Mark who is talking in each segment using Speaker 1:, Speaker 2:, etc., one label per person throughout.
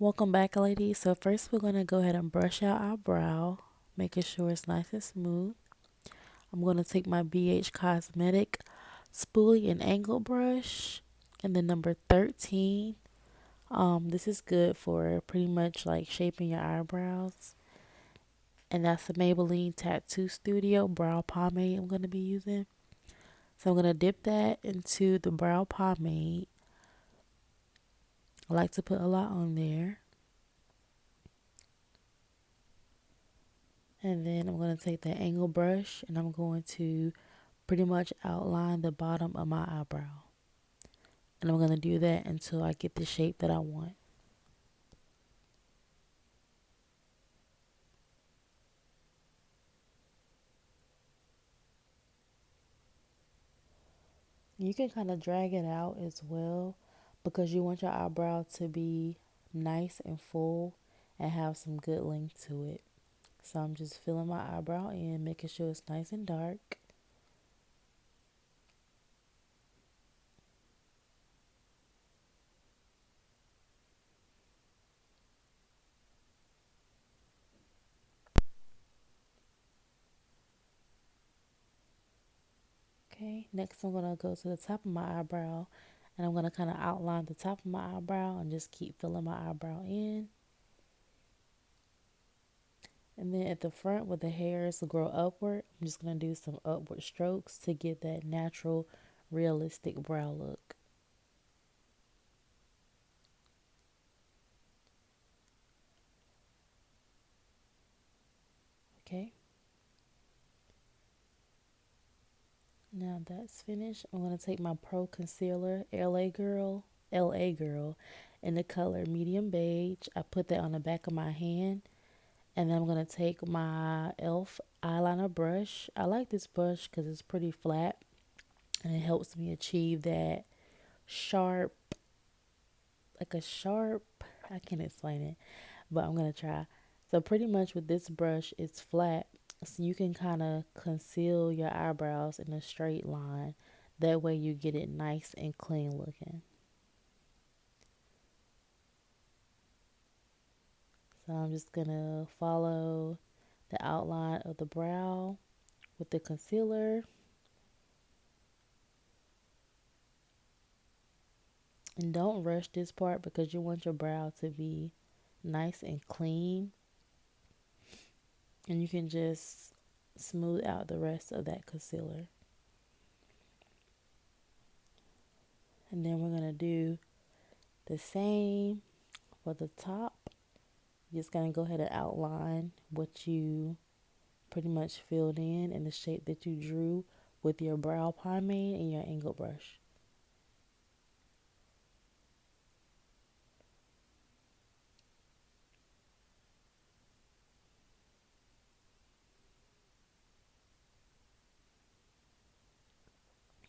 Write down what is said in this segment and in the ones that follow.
Speaker 1: Welcome back, ladies. So first we're going to go ahead and brush out our brow, making sure it's nice and smooth. I'm going to take my BH Cosmetic Spoolie and Angle brush and the number 13. This is good for pretty much like shaping your eyebrows. And that's the Maybelline Tattoo Studio Brow Pomade I'm going to be using. So I'm going to dip that into the brow pomade. I like to put a lot on there. And then I'm going to take the angle brush and I'm going to pretty much outline the bottom of my eyebrow. And I'm going to do that until I get the shape that I want. You can kind of drag it out as well because you want your eyebrow to be nice and full and have some good length to it. So I'm just filling my eyebrow in, making sure it's nice and dark. Okay, next I'm going to go to the top of my eyebrow and I'm going to kind of outline the top of my eyebrow and just keep filling my eyebrow in. And then at the front where the hairs grow upward, I'm just going to do some upward strokes to get that natural, realistic brow look. Okay. Now that's finished. I'm going to take my Pro Concealer LA Girl in the color medium beige. I put that on the back of my hand. And then I'm going to take my e.l.f. eyeliner brush. I like this brush because it's pretty flat and it helps me achieve that sharp, like a sharp, I can't explain it, but I'm going to try. So pretty much with this brush, it's flat. So you can kind of conceal your eyebrows in a straight line. That way you get it nice and clean looking. So I'm just going to follow the outline of the brow with the concealer. And don't rush this part because you want your brow to be nice and clean. And you can just smooth out the rest of that concealer. And then we're going to do the same for the top. You're just going to go ahead and outline what you pretty much filled in the shape that you drew with your brow pomade and your angle brush.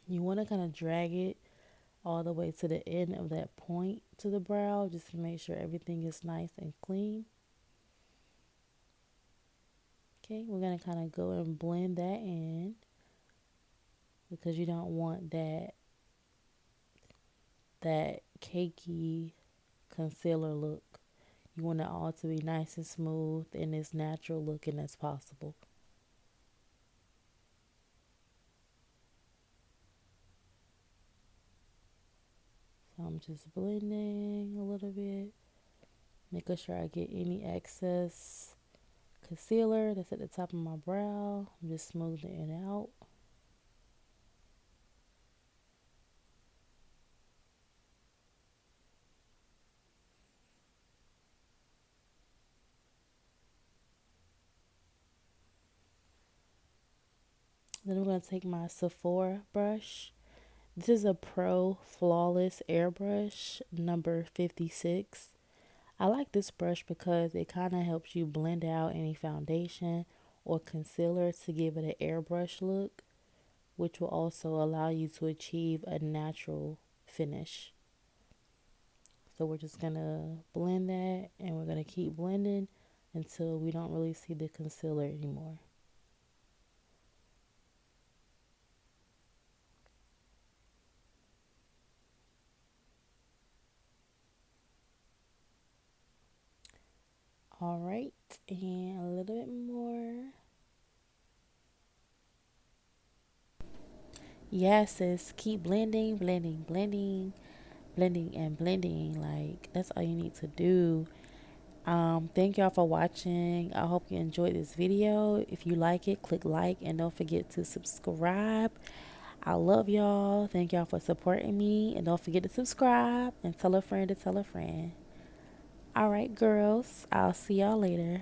Speaker 1: You want to kind of drag it all the way to the end of that point to the brow just to make sure everything is nice and clean. Okay, we're going to kind of go and blend that in because you don't want that cakey concealer look. You want it all to be nice and smooth and as natural looking as possible. So I'm just blending a little bit, making sure I get any excess concealer that's at the top of my brow. I'm just smoothing it out. Then I'm going to take my Sephora brush. This is a Pro Flawless Airbrush number 56. I like this brush because it kind of helps you blend out any foundation or concealer to give it an airbrush look, which will also allow you to achieve a natural finish. So we're just going to blend that and we're going to keep blending until we don't really see the concealer anymore. All right, and a little bit more. Yes, sis, keep blending, blending, blending, blending, and blending. Like, that's all you need to do. Thank y'all for watching. I hope you enjoyed this video. If you like it, click like and don't forget to subscribe. I love y'all. Thank y'all for supporting me. And don't forget to subscribe and tell a friend to tell a friend. All right, girls. I'll see y'all later.